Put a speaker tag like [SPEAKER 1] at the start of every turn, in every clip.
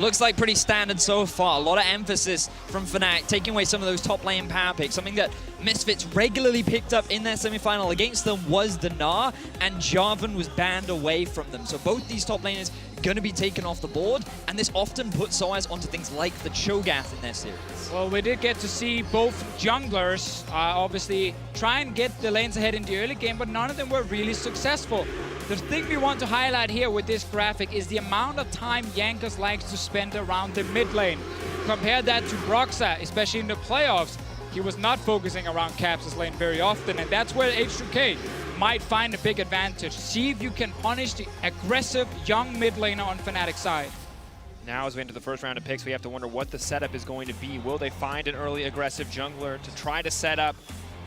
[SPEAKER 1] Looks like pretty standard so far. A lot of emphasis from Fnatic, taking away some of those top lane power picks. Something that Misfits regularly picked up in their semi-final against them was Dinar, and Jarvan was banned away from them. So both these top laners going to be taken off the board, and this often puts sOAZ onto things like the Cho'Gath in their series.
[SPEAKER 2] Well, we did get to see both junglers obviously try and get the lanes ahead in the early game, but none of them were really successful. The thing we want to highlight here with this graphic is the amount of time Jankos likes to spend around the mid lane. Compare that to Broxah, especially in the playoffs. He was not focusing around Caps' lane very often, and that's where H2K might find a big advantage. See if you can punish the aggressive young mid laner on Fnatic's side.
[SPEAKER 3] Now as we enter the first round of picks, we have to wonder what the setup is going to be. Will they find an early aggressive jungler to try to set up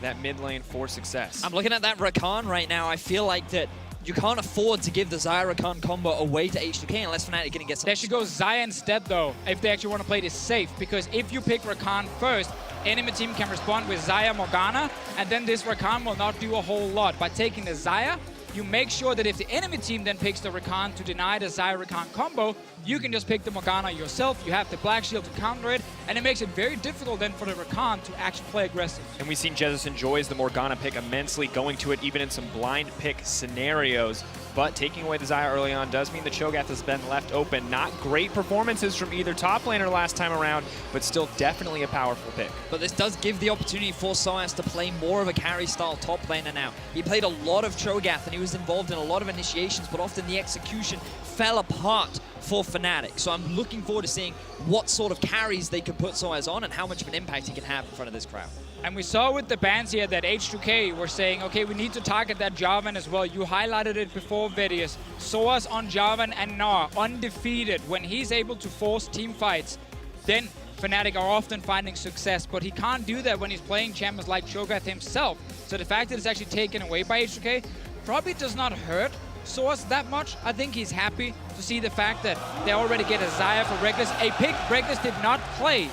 [SPEAKER 3] that mid lane for success?
[SPEAKER 1] I'm looking at that Rakan right now. I feel like that you can't afford to give the Xayah Rakan combo away to H2K unless Fnatic going to get some.
[SPEAKER 2] They should go Xayah instead though, if they actually want to play this safe, because if you pick Rakan first, enemy team can respond with Xayah Morgana, and then this Rakan will not do a whole lot. By taking the Xayah, you make sure that if the enemy team then picks the Rakan to deny the Xayah Rakan combo, you can just pick the Morgana yourself. You have the Black Shield to counter it, and it makes it very difficult then for the Rakan to actually play aggressive.
[SPEAKER 3] And we've seen Jesiz enjoys the Morgana pick immensely, going to it even in some blind pick scenarios. But taking away the Xayah early on does mean the Cho'Gath has been left open. Not great performances from either top laner last time around, but still definitely a powerful pick.
[SPEAKER 1] But this does give the opportunity for sOAZ to play more of a carry-style top laner now. He played a lot of Cho'Gath, and he was involved in a lot of initiations, but often the execution fell apart for Fnatic. So I'm looking forward to seeing what sort of carries they can put sOAZ on and how much of an impact he can have in front of this crowd.
[SPEAKER 2] And we saw with the bans here that H2K were saying, okay, we need to target that Jarvan as well. You highlighted it before, Vedius. sOAZ on Jarvan and Gnar, undefeated. When he's able to force team fights, then Fnatic are often finding success, but he can't do that when he's playing champions like Cho'Gath himself. So the fact that it's actually taken away by H2K probably does not hurt sOAZ that much. I think he's happy to see the fact that they already get a Xayah for Rekkles. A pick Rekkles did not play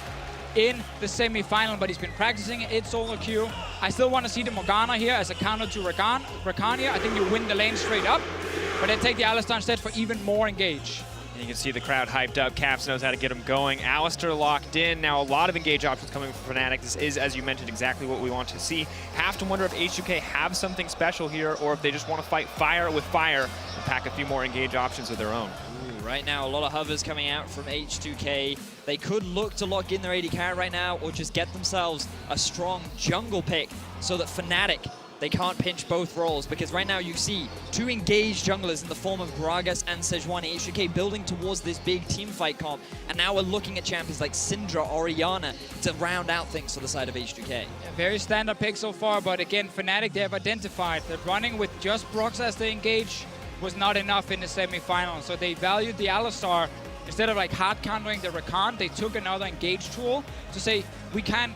[SPEAKER 2] in the semi-final, but he's been practicing it. It's solo queue. I still want to see the Morgana here as a counter to Rakan here. I think you win the lane straight up, but then take the Alistar instead for even more engage.
[SPEAKER 3] And you can see the crowd hyped up. Caps knows how to get him going. Alistar locked in. Now a lot of engage options coming from Fnatic. This is, as you mentioned, exactly what we want to see. Have to wonder if H2K have something special here, or if they just want to fight fire with fire and pack a few more engage options of their own.
[SPEAKER 1] Right now, a lot of hovers coming out from H2K. They could look to lock in their AD carry right now, or just get themselves a strong jungle pick so that Fnatic, they can't pinch both roles, because right now you see two engaged junglers in the form of Gragas and Sejuani. H2K building towards this big team fight comp, and now we're looking at champions like Syndra, Orianna to round out things for the side of H2K.
[SPEAKER 2] Yeah, very standard pick so far, but again, Fnatic, they have identified that running with just Broxah as they engage was not enough in the semi-final, so they valued the Alistar. Instead of like hard countering the Rakan, they took another engage tool to say we can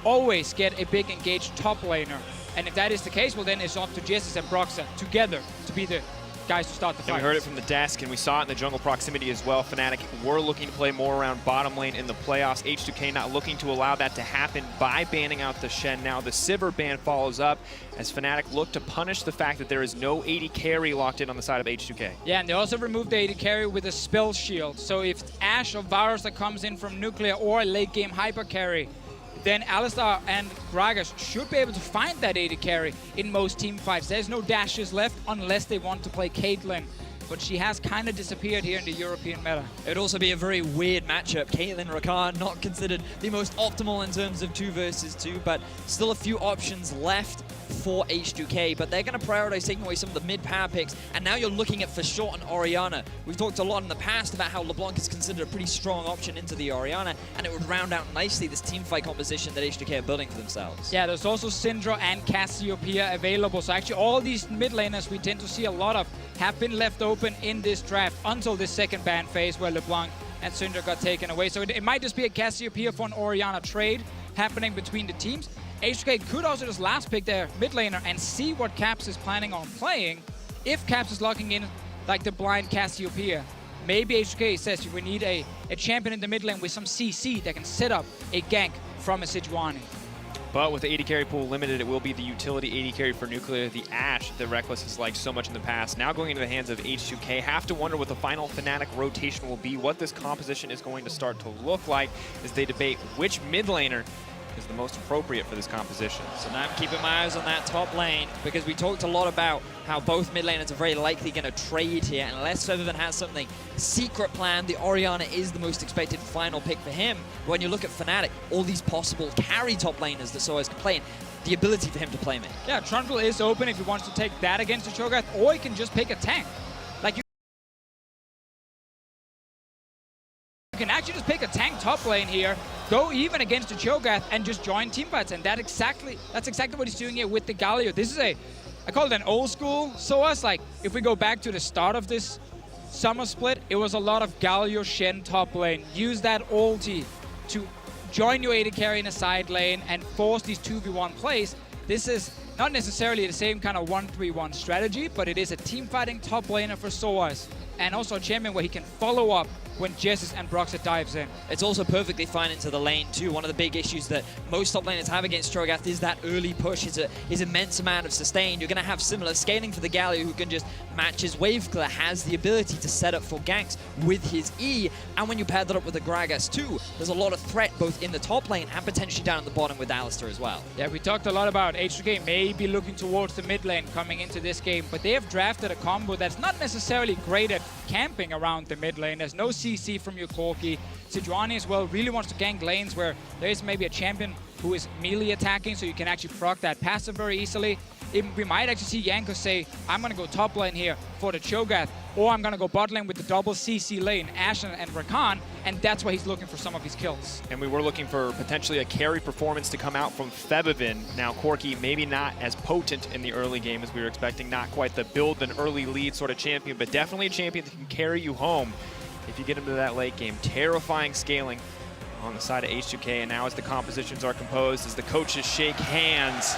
[SPEAKER 2] always get a big engaged top laner. And if that is the case, well then it's up to Jesiz and Broxah together to be the guys to start the fight.
[SPEAKER 3] We heard it from the desk, and we saw it in the jungle proximity as well. Fnatic were looking to play more around bottom lane in the playoffs. H2K not looking to allow that to happen by banning out the Shen. Now the Sivir ban follows up as Fnatic look to punish the fact that there is no AD carry locked in on the side of H2K.
[SPEAKER 2] Yeah, and they also removed the AD carry with a spell shield. So if AShe or Varus that comes in from nuclear or a late game hyper carry, then Alistar and Gragas should be able to find that AD carry in most team fights. There's no dashes left unless they want to play Caitlyn, but she has kind of disappeared here in the European meta.
[SPEAKER 1] It would also be a very weird matchup. Caitlyn, Rakan, not considered the most optimal in terms of 2 versus 2, but still a few options left for H2K, but they're going to prioritize taking away some of the mid-power picks, and now you're looking at For Short and Orianna. We've talked a lot in the past about how LeBlanc is considered a pretty strong option into the Orianna, and it would round out nicely this team fight composition that H2K are building for themselves. Yeah,
[SPEAKER 2] there's also Syndra and Cassiopeia available, so actually all these mid laners we tend to see a lot of have been left open in this draft until this second ban phase where LeBlanc and Syndra got taken away. So it might just be a Cassiopeia for an Orianna trade happening between the teams. H2K could also just last pick their mid laner and see what Caps is planning on playing. If Caps is locking in like the blind Cassiopeia, maybe H2K says we need a champion in the mid lane with some CC that can set up a gank from a Sejuani.
[SPEAKER 3] But with the AD carry pool limited, it will be the utility AD carry for Nuclear, the AShe that Rekkles has liked so much in the past. Now going into the hands of H2K, have to wonder what the final Fnatic rotation will be, what this composition is going to start to look like as they debate which mid laner is the most appropriate for this composition.
[SPEAKER 1] So now I'm keeping my eyes on that top lane, because we talked a lot about how both mid laners are very likely going to trade here, and unless Febiven has something secret planned, the Orianna is the most expected final pick for him. When you look at Fnatic, all these possible carry top laners that sOAZ can play in, the ability for him to play mid.
[SPEAKER 2] Yeah, Trundle is open if he wants to take that against the Cho'Gath, or he can just pick a tank. Like, you can actually just pick a tank top lane here, go even against the Cho'Gath, and just join teamfights, and that's exactly what he's doing here with the Galio. This is I call it an old school sOAZ. Like, if we go back to the start of this summer split, it was a lot of Galio Shen top lane. Use that ulti to join your AD carry in a side lane and force these 2v1 plays. This is not necessarily the same kind of 1-3-1 strategy, but it is a team fighting top laner for sOAZ, and also a champion where he can follow up when Jesiz and Broxah dives in.
[SPEAKER 1] It's also perfectly fine into the lane too. One of the big issues that most top laners have against Cho'Gath is that early push, his immense amount of sustain. You're going to have similar scaling for the Galio, who can just match his wave clear, has the ability to set up for ganks with his E, and when you pair that up with the Gragas too, there's a lot of threat both in the top lane and potentially down at the bottom with Alistar as well.
[SPEAKER 2] Yeah, we talked a lot about H2K maybe looking towards the mid lane coming into this game, but they have drafted a combo that's not necessarily great at camping around the mid lane. There's no CC from your Corki. Sejuani as well really wants to gank lanes where there is maybe a champion who is melee attacking, so you can actually proc that passive very easily. We might actually see Jankos say, I'm going to go top lane here for the Cho'Gath, or I'm going to go bot lane with the double CC lane, AShe and Rakan, and that's why he's looking for some of his kills.
[SPEAKER 3] And we were looking for potentially a carry performance to come out from Febiven. Now Corki maybe not as potent in the early game as we were expecting, not quite the build an early lead sort of champion, but definitely a champion that can carry you home if you get into that late game. Terrifying scaling on the side of H2K, and now as the compositions are composed, as the coaches shake hands,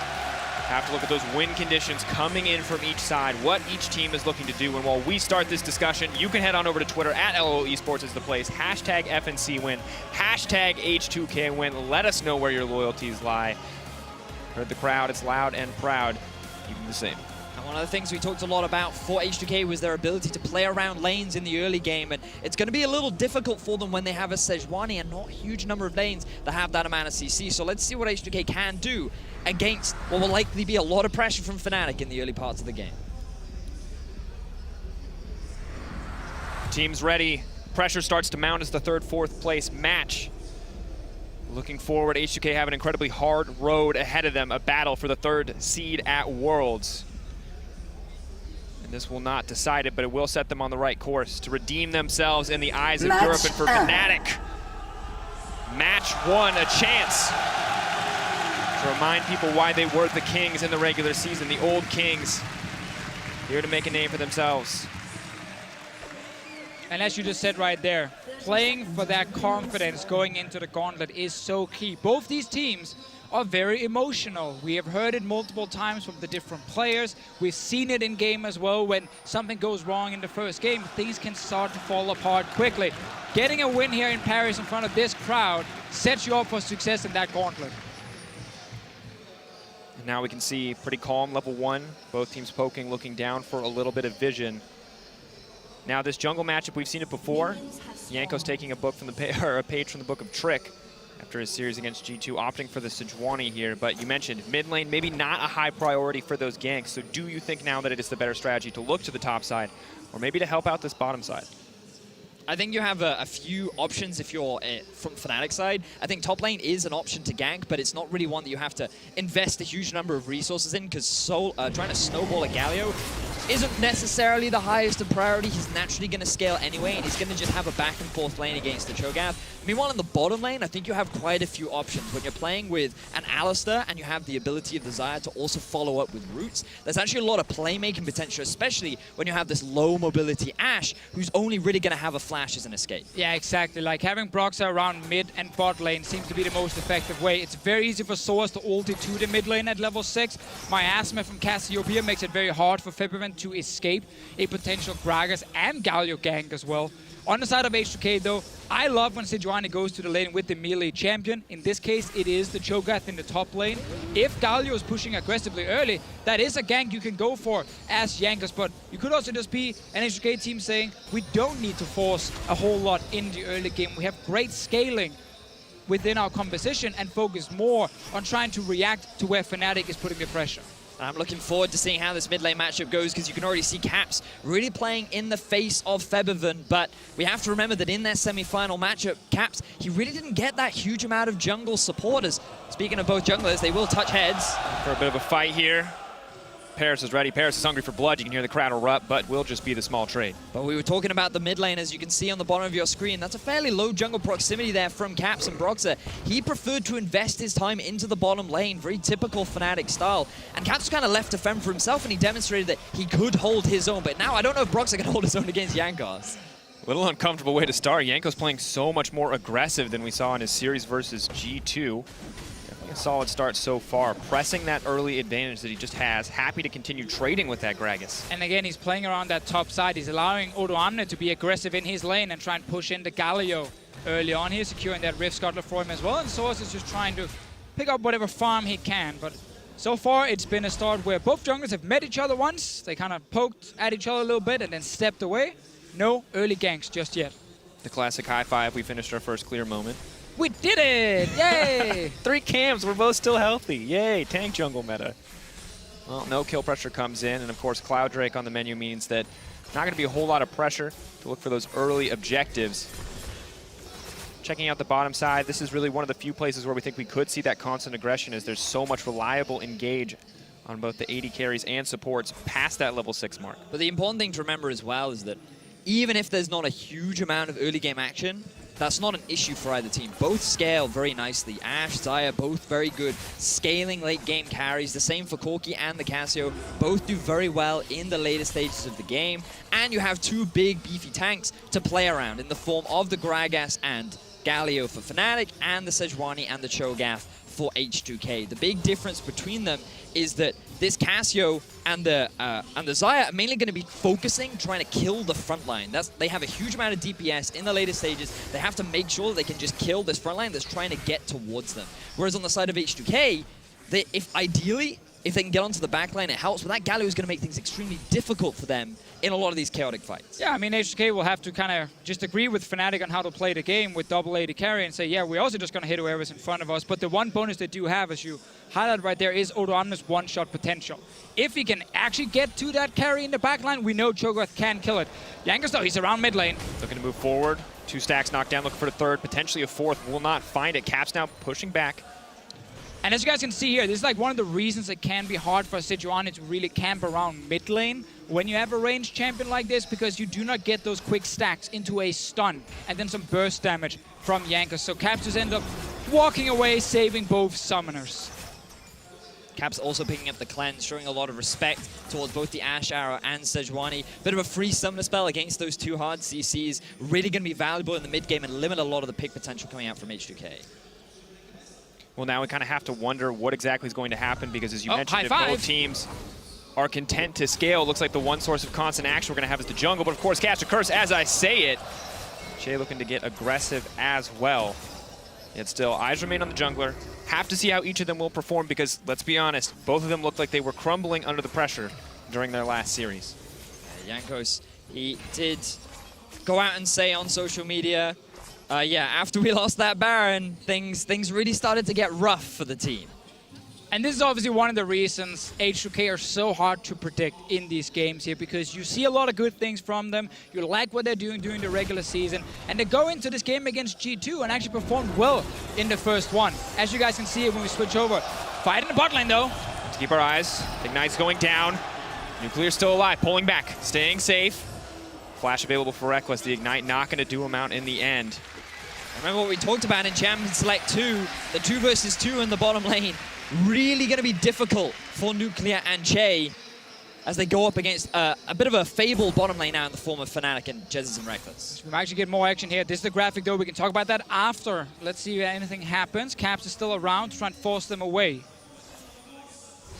[SPEAKER 3] have to look at those win conditions coming in from each side, what each team is looking to do. And while we start this discussion, you can head on over to Twitter at LOL Esports is the place. Hashtag FNC win, hashtag H2K win. Let us know where your loyalties lie. Heard the crowd, it's loud and proud, even the same.
[SPEAKER 1] And one of the things we talked a lot about for H2K was their ability to play around lanes in the early game, and it's going to be a little difficult for them when they have a Sejuani and not a huge number of lanes that have that amount of CC. So let's see what H2K can do against what will likely be a lot of pressure from Fnatic in the early parts of the game.
[SPEAKER 3] Team's ready. Pressure starts to mount as the third, fourth place match. Looking forward, H2K have an incredibly hard road ahead of them, a battle for the third seed at Worlds. And this will not decide it, but it will set them on the right course to redeem themselves in the eyes of Europe. And for Fnatic, match one, a chance to remind people why they were the kings in the regular season, the old kings, here to make a name for themselves.
[SPEAKER 2] And as you just said right there, playing for that confidence going into the gauntlet is so key. Both these teams are very emotional. We have heard it multiple times from the different players. We've seen it in game as well. When something goes wrong in the first game, things can start to fall apart quickly. Getting a win here in Paris in front of this crowd sets you up for success in that gauntlet.
[SPEAKER 3] And now we can see pretty calm level one. Both teams poking, looking down for a little bit of vision. Now this jungle matchup, we've seen it before. Jankos taking a book from a page from the book of Trick after his series against G2, opting for the Sejuani here. But you mentioned mid lane, maybe not a high priority for those ganks. So do you think now that it is the better strategy to look to the top side, or maybe to help out this bottom side?
[SPEAKER 1] I think you have a few options if you're from Fnatic side. I think top lane is an option to gank, but it's not really one that you have to invest a huge number of resources in, because trying to snowball a Galio isn't necessarily the highest of priority. He's naturally going to scale anyway, and he's going to just have a back and forth lane against the Cho'Gath. Meanwhile, in the bottom lane, I think you have quite a few options. When you're playing with an Alistar and you have the ability of the Xayah to also follow up with roots, there's actually a lot of playmaking potential, especially when you have this low mobility AShe, who's only really going to have a flash as an escape.
[SPEAKER 2] Yeah, exactly. Like having Broxah around mid and bot lane seems to be the most effective way. It's very easy for sOAZ to ulti to the mid lane at level 6. Miasma from Cassiopeia makes it very hard for Febiven to escape a potential Gragas and Galio gank as well. On the side of H2K though, I love when Sejuani goes to the lane with the melee champion. In this case, it is the Cho'Gath in the top lane. If Galio is pushing aggressively early, that is a gank you can go for as Jankos, but you could also just be an H2K team saying, we don't need to force a whole lot in the early game. We have great scaling within our composition and focus more on trying to react to where Fnatic is putting the pressure.
[SPEAKER 1] I'm looking forward to seeing how this mid lane matchup goes, because you can already see Caps really playing in the face of Febiven, but we have to remember that in their semi-final matchup, Caps, he really didn't get that huge amount of jungle supporters. Speaking of both junglers, they will touch heads.
[SPEAKER 3] For a bit of a fight here. Paris is ready. Paris is hungry for blood. You can hear the crowd erupt, but will just be the small trade.
[SPEAKER 1] But we were talking about the mid lane, as you can see on the bottom of your screen. That's a fairly low jungle proximity there from Caps and Broxah. He preferred to invest his time into the bottom lane, very typical Fnatic style. And Caps kind of left to fend for himself, and he demonstrated that he could hold his own. But now I don't know if Broxah can hold his own against Jankos.
[SPEAKER 3] A little uncomfortable way to start. Jankos playing so much more aggressive than we saw in his series versus G2. A solid start so far, pressing that early advantage that he just has. Happy to continue trading with that Gragas.
[SPEAKER 2] And again, he's playing around that top side. He's allowing Odoamne to be aggressive in his lane and try and push into Galio early on. He's securing that Rift Scuttler for him as well, and sOAZ is just trying to pick up whatever farm he can. But so far, it's been a start where both junglers have met each other once. They kind of poked at each other a little bit and then stepped away. No early ganks just yet.
[SPEAKER 3] The classic high five. We finished our first clear moment.
[SPEAKER 2] We did it! Yay!
[SPEAKER 3] 3 cams, we're both still healthy. Yay, tank jungle meta. Well, no kill pressure comes in, and of course Cloud Drake on the menu means that not going to be a whole lot of pressure to look for those early objectives. Checking out the bottom side, this is really one of the few places where we think we could see that constant aggression, as there's so much reliable engage on both the AD carries and supports past that level 6 mark.
[SPEAKER 1] But the important thing to remember as well is that even if there's not a huge amount of early game action, that's not an issue for either team. Both scale very nicely. AShe, Xayah, both very good scaling late game carries. The same for Corki and the Cassio. Both do very well in the later stages of the game. And you have 2 big beefy tanks to play around in the form of the Gragas and Galio for Fnatic, and the Sejuani and the Cho'Gath for H2K. The big difference between them is that this Cassio and the Xayah are mainly going to be focusing, trying to kill the front line. They have a huge amount of DPS in the later stages. They have to make sure that they can just kill this front line that's trying to get towards them. Whereas on the side of H2K, ideally, if they can get onto the back line, it helps. But that Galio is going to make things extremely difficult for them in a lot of these chaotic fights.
[SPEAKER 2] Yeah, I mean, H2K will have to kind of just agree with Fnatic on how to play the game with double AD carry and say, yeah, we're also just going to hit whoever's in front of us. But the one bonus they do have, as you highlighted right there, is Odoamne's one-shot potential. If he can actually get to that carry in the back line, we know Cho'Gath can kill it. Jankos, though, he's around mid lane.
[SPEAKER 3] Looking to move forward. 2 stacks knocked down, looking for the 3rd, potentially a 4th. Will not find it. Caps now pushing back.
[SPEAKER 2] And as you guys can see here, this is like one of the reasons it can be hard for Sejuani to really camp around mid lane when you have a ranged champion like this, because you do not get those quick stacks into a stun and then some burst damage from Jankos. So Caps just end up walking away, saving both summoners.
[SPEAKER 1] Caps also picking up the cleanse, showing a lot of respect towards both the AShe arrow and Sejuani. Bit of a free summoner spell against those 2 hard CCs. Really going to be valuable in the mid game and limit a lot of the pick potential coming out from H2K.
[SPEAKER 3] Well, now we kind of have to wonder what exactly is going to happen, because as you mentioned, if both teams are content to scale, looks like the one source of constant action we're going to have is the jungle. But of course, Cast a Curse, as I say it. Chei looking to get aggressive as well. Yet still, eyes remain on the jungler. Have to see how each of them will perform, because let's be honest, both of them looked like they were crumbling under the pressure during their last series.
[SPEAKER 1] Yeah, Jankos, he did go out and say on social media, yeah, after we lost that Baron, things really started to get rough for the team.
[SPEAKER 2] And this is obviously one of the reasons H2K are so hard to predict in these games here, because you see a lot of good things from them. You like what they're doing during the regular season, and they go into this game against G2 and actually performed well in the first one. As you guys can see when we switch over. Fight in the bot lane though.
[SPEAKER 3] To keep our eyes, Ignite's going down. Nuclear's still alive, pulling back, staying safe. Flash available for Rekkles. The Ignite not going to do him out in the end.
[SPEAKER 1] Remember what we talked about in Champion Select 2, the 2 versus 2 in the bottom lane. Really going to be difficult for Nuclear and Chei as they go up against a bit of a fabled bottom lane now in the form of Fnatic and Jesiz and Rekkles.
[SPEAKER 2] We might actually get more action here. This is the graphic though. We can talk about that after. Let's see if anything happens. Caps is still around to try and force them away.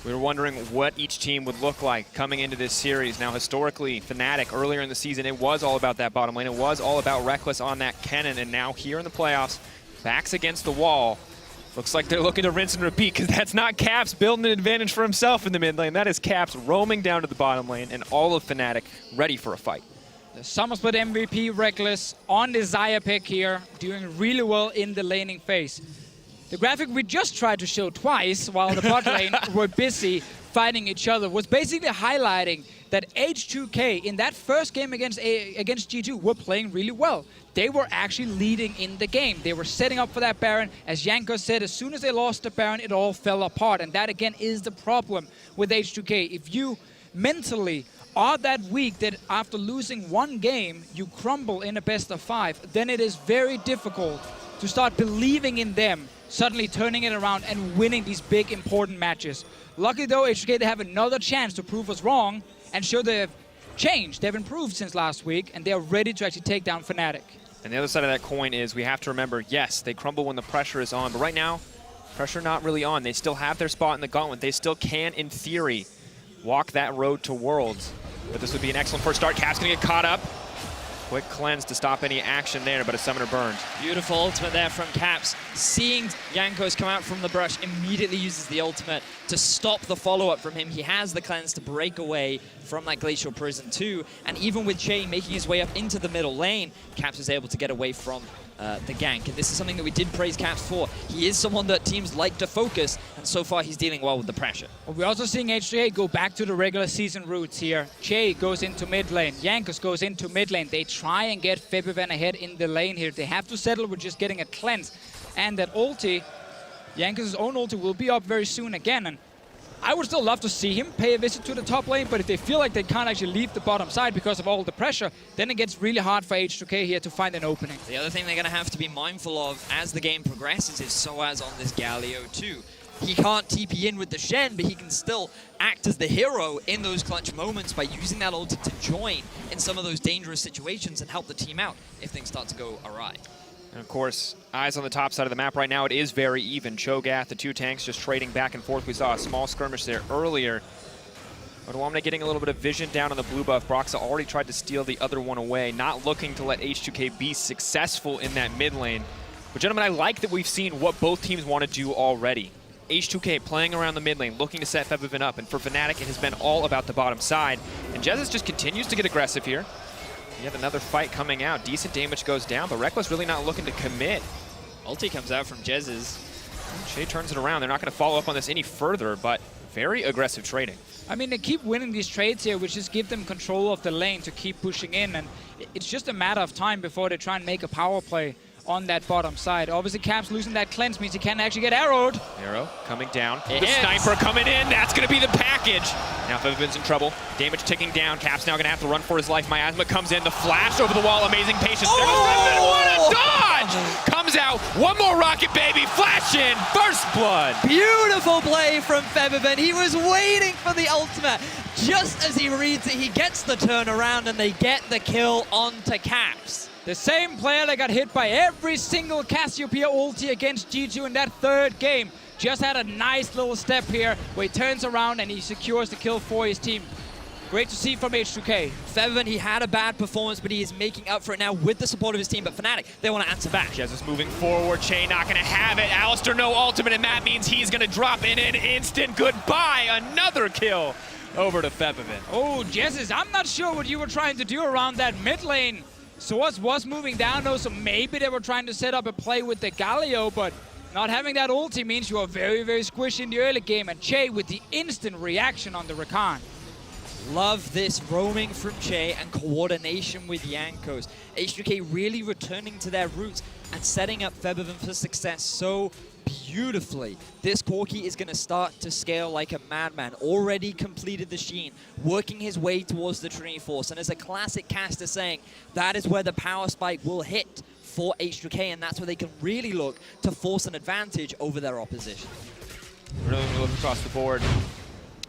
[SPEAKER 3] We were wondering what each team would look like coming into this series. Now, historically, Fnatic, earlier in the season, it was all about that bottom lane. It was all about Rekkles on that cannon. And now here in the playoffs, backs against the wall. Looks like they're looking to rinse and repeat, because that's not Caps building an advantage for himself in the mid lane. That is Caps roaming down to the bottom lane, and all of Fnatic ready for a fight.
[SPEAKER 2] The Summer Split MVP Rekkles on the Xayah pick here, doing really well in the laning phase. The graphic we just tried to show twice while the bot lane were busy fighting each other was basically highlighting that H2K in that first game against G2 were playing really well. They were actually leading in the game. They were setting up for that Baron. As Jankos said, as soon as they lost the Baron, it all fell apart. And that, again, is the problem with H2K. If you mentally are that weak that after losing one game, you crumble in a best of 5, then it is very difficult to start believing in them, suddenly turning it around and winning these big, important matches. Luckily, though, H2K, they have another chance to prove us wrong and show they've changed. They've improved since last week, and they are ready to actually take down Fnatic.
[SPEAKER 3] And the other side of that coin is we have to remember, yes, they crumble when the pressure is on, but right now, pressure not really on. They still have their spot in the gauntlet. They still can, in theory, walk that road to Worlds. But this would be an excellent first start. Cap's gonna get caught up. Quick cleanse to stop any action there, but a summoner burns.
[SPEAKER 1] Beautiful ultimate there from Caps. Seeing Jankos come out from the brush, immediately uses the ultimate to stop the follow-up from him. He has the cleanse to break away from that glacial prison too. And even with Chei making his way up into the middle lane, Caps was able to get away from the gank. And this is something that we did praise Caps for. He is someone that teams like to focus, and so far he's dealing well with the pressure.
[SPEAKER 2] Well, we're also seeing H2K go back to the regular season roots here. Chei goes into mid lane. Jankos goes into mid lane. They try and get Febiven ahead in the lane here. They have to settle with just getting a cleanse. And that ulti, Jankos' own ulti, will be up very soon again. And I would still love to see him pay a visit to the top lane, but if they feel like they can't actually leave the bottom side because of all the pressure, then it gets really hard for H2K here to find an opening.
[SPEAKER 1] The other thing they're going to have to be mindful of as the game progresses is sOAZ on this Galio too. He can't TP in with the Shen, but he can still act as the hero in those clutch moments by using that ulti to join in some of those dangerous situations and help the team out if things start to go awry.
[SPEAKER 3] And of course, eyes on the top side of the map right now, it is very even. Cho'Gath, the two tanks just trading back and forth. We saw a small skirmish there earlier. Odoamne getting a little bit of vision down on the blue buff. Broxah already tried to steal the other one away, not looking to let H2K be successful in that mid lane. But gentlemen, I like that we've seen what both teams want to do already. H2K playing around the mid lane, looking to set Febiven up. And for Fnatic, it has been all about the bottom side. And Jesiz just continues to get aggressive here. Yet another fight coming out. Decent damage goes down, but Rekkles really not looking to commit.
[SPEAKER 1] Ulti comes out from Jesiz.
[SPEAKER 3] Chei turns it around. They're not going to follow up on this any further, but very aggressive trading.
[SPEAKER 2] I mean, they keep winning these trades here, which just give them control of the lane to keep pushing in, and it's just a matter of time before they try and make a power play on that bottom side. Obviously, Caps losing that cleanse means he can't actually get arrowed.
[SPEAKER 3] Arrow coming down.
[SPEAKER 1] It
[SPEAKER 3] The
[SPEAKER 1] hits.
[SPEAKER 3] sniper coming in. That's going to be the package. Now Febiven's in trouble. Damage ticking down. Cap's now going to have to run for his life. Miasma comes in. The flash over the wall. Amazing patience. There goes Febiven. What a dodge! Comes out. One more rocket, baby. Flash in. First blood.
[SPEAKER 1] Beautiful play from Febiven. He was waiting for the ultimate. Just as he reads it, he gets the turnaround and they get the kill onto Caps.
[SPEAKER 2] The same player that got hit by every single Cassiopeia ulti against G2 in that third game just had a nice little step here where he turns around and he secures the kill for his team. Great to see from H2K.
[SPEAKER 1] Febiven, he had a bad performance, but he is making up for it now with the support of his team. But Fnatic, they want to answer back.
[SPEAKER 3] Jesiz moving forward. Chei not going to have it. Alistar no ultimate, and that means he's going to drop in an instant goodbye. Another kill over to Febiven.
[SPEAKER 2] Oh, Jesiz, I'm not sure what you were trying to do around that mid lane. sOAZ was moving down though, so maybe they were trying to set up a play with the Galio, but not having that ulti means you are very, very squishy in the early game, and Chei with the instant reaction on the Rakan.
[SPEAKER 1] Love this roaming from Chei and coordination with Jankos. H2K really returning to their roots and setting up Febiven for success so beautifully. This Corki is going to start to scale like a madman. Already completed the Sheen, working his way towards the Trinity Force. And as a classic caster saying, that is where the power spike will hit for H2K, and that's where they can really look to force an advantage over their opposition.
[SPEAKER 3] Really look across the board.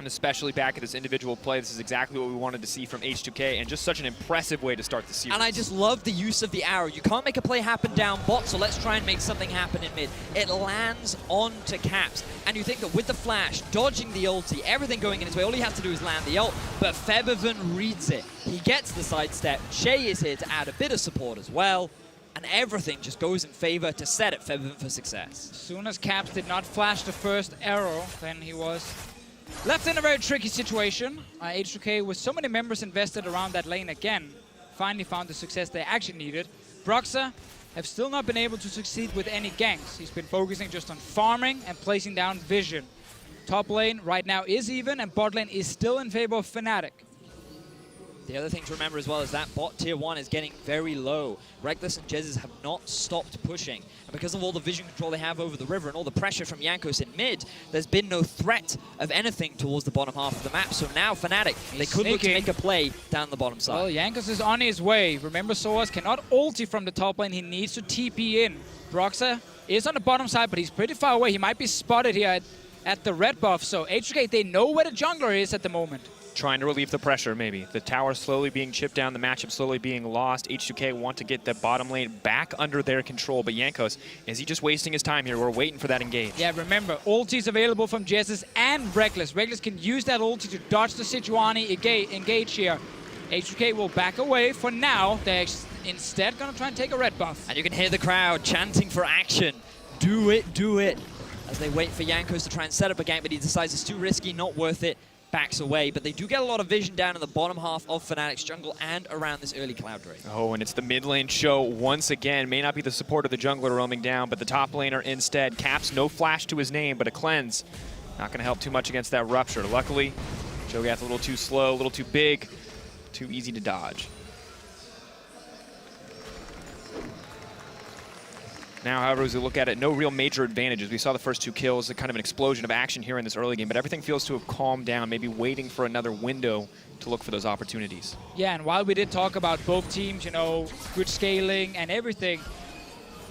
[SPEAKER 3] and especially back at this individual play. This is exactly what we wanted to see from H2K, and just such an impressive way to start the series.
[SPEAKER 1] And I just love the use of the arrow. You can't make a play happen down bot, so let's try and make something happen in mid. It lands onto Caps, and you think that with the flash, dodging the ulti, everything going in his way, all he has to do is land the ult, but Febiven reads it. He gets the sidestep. Chei is here to add a bit of support as well, and everything just goes in favor to set up Febiven for success.
[SPEAKER 2] As soon as Caps did not flash the first arrow, then he was left in a very tricky situation. H2K, with so many members invested around that lane again, finally found the success they actually needed. Broxah have still not been able to succeed with any ganks. He's been focusing just on farming and placing down vision. Top lane right now is even, and bot lane is still in favor of Fnatic.
[SPEAKER 1] The other thing to remember as well is that bot tier 1 is getting very low. Rekkles and Jesiz have not stopped pushing. And because of all the vision control they have over the river and all the pressure from Jankos in mid, there's been no threat of anything towards the bottom half of the map. So now Fnatic, they could look to make a play down the bottom side.
[SPEAKER 2] Well, Jankos is on his way. Remember, sOAZ cannot ulti from the top lane. He needs to TP in. Broxah is on the bottom side, but he's pretty far away. He might be spotted here at the red buff. So H2K, they know where the jungler is at the moment.
[SPEAKER 3] Trying to relieve the pressure, maybe. The tower slowly being chipped down, the matchup slowly being lost. H2K want to get the bottom lane back under their control, but Jankos, is he just wasting his time here? We're waiting for that engage.
[SPEAKER 2] Yeah, remember, ultis available from Jesiz and Rekkles. Rekkles can use that ulti to dodge the Sejuani engage here. H2K will back away for now. They're instead going to try and take a red buff.
[SPEAKER 1] And you can hear the crowd chanting for action. Do it, do it. As they wait for Jankos to try and set up a gank, but he decides it's too risky, not worth it. Backs away, but they do get a lot of vision down in the bottom half of Fnatic's jungle and around this early Cloud Drake.
[SPEAKER 3] Oh, and it's the mid lane show once again. May not be the support of the jungler roaming down, but the top laner instead. Caps, no flash to his name, but a cleanse. Not going to help too much against that rupture. Luckily, Cho'Gath a little too slow, a little too big, too easy to dodge. Now, however, as we look at it, no real major advantages. We saw the first 2 kills, a kind of an explosion of action here in this early game, but everything feels to have calmed down, maybe waiting for another window to look for those opportunities.
[SPEAKER 2] Yeah, and while we did talk about both teams, you know, good scaling and everything,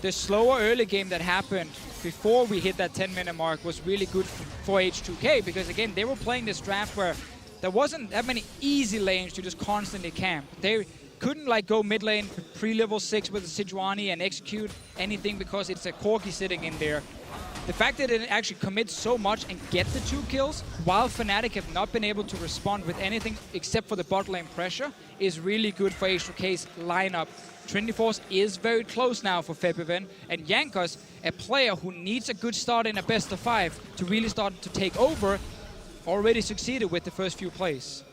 [SPEAKER 2] the slower early game that happened before we hit that 10-minute mark was really good for H2K, because again, they were playing this draft where there wasn't that many easy lanes to just constantly camp. They couldn't like go mid lane pre-level 6 with the Sejuani and execute anything because it's a Corki sitting in there. The fact that it actually commits so much and get the 2 kills while Fnatic have not been able to respond with anything except for the bot lane pressure is really good for H2K's lineup. Trinity Force is very close now for Febiven, and Jankos, a player who needs a good start in a best of 5 to really start to take over, already succeeded with the first few plays.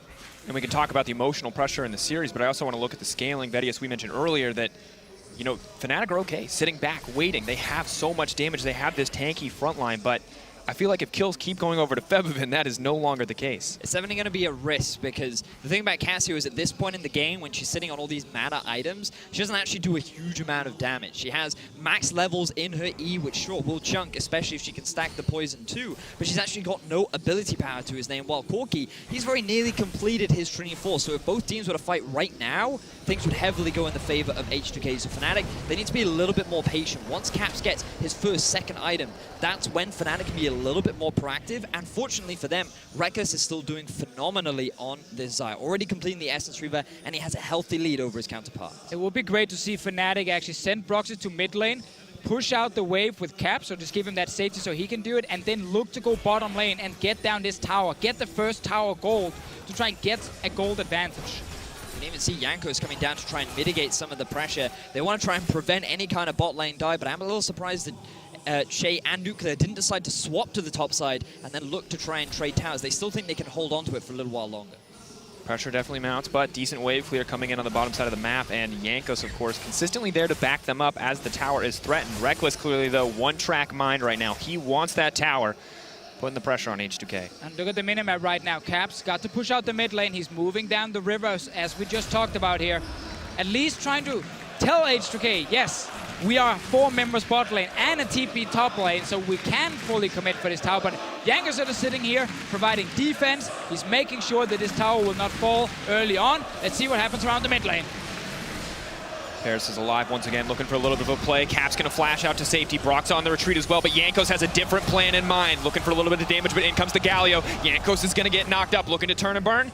[SPEAKER 3] And we can talk about the emotional pressure in the series, but I also want to look at the scaling. Vedius, we mentioned earlier that, you know, Fnatic are okay, sitting back, waiting. They have so much damage. They have this tanky front line, but I feel like if kills keep going over to Febiven, that is no longer the case.
[SPEAKER 1] It's definitely going to be a risk, because the thing about Cassio is at this point in the game, when she's sitting on all these mana items, she doesn't actually do a huge amount of damage. She has max levels in her E, which sure will chunk, especially if she can stack the poison too, but she's actually got no ability power to his name, while Corki, he's very nearly completed his Trinity Force, so if both teams were to fight right now, things would heavily go in the favor of H2K. So Fnatic, they need to be a little bit more patient. Once Caps gets his first, second item, that's when Fnatic can be a little bit more proactive, and fortunately for them, Rekkles is still doing phenomenally on this Xayah, already completing the Essence Reaver, and he has a healthy lead over his counterpart.
[SPEAKER 2] It would be great to see Fnatic actually send Broxah to mid lane, push out the wave with Caps, so just give him that safety so he can do it, and then look to go bottom lane and get down this tower, get the first tower gold to try and get a gold advantage.
[SPEAKER 1] You can even see Jankos coming down to try and mitigate some of the pressure. They want to try and prevent any kind of bot lane dive, but I'm a little surprised that Chei and Nuclear didn't decide to swap to the top side and then look to try and trade towers. They still think they can hold on to it for a little while longer.
[SPEAKER 3] Pressure definitely mounts, but decent wave clear coming in on the bottom side of the map, and Jankos, of course, consistently there to back them up as the tower is threatened. Rekkles clearly, though, one-track mind right now. He wants that tower, putting the pressure on H2K.
[SPEAKER 2] And look at the minimap right now. Caps got to push out the mid lane. He's moving down the river, as we just talked about here. At least trying to tell H2K, yes, we are 4 members bot lane and a TP top lane, so we can fully commit for this tower. But Jankos is sitting here, providing defense. He's making sure that this tower will not fall early on. Let's see what happens around the mid lane.
[SPEAKER 3] Paris is alive once again, looking for a little bit of a play. Cap's going to flash out to safety. Broxah on the retreat as well, but Jankos has a different plan in mind. Looking for a little bit of damage, but in comes the Galio. Jankos is going to get knocked up, looking to turn and burn.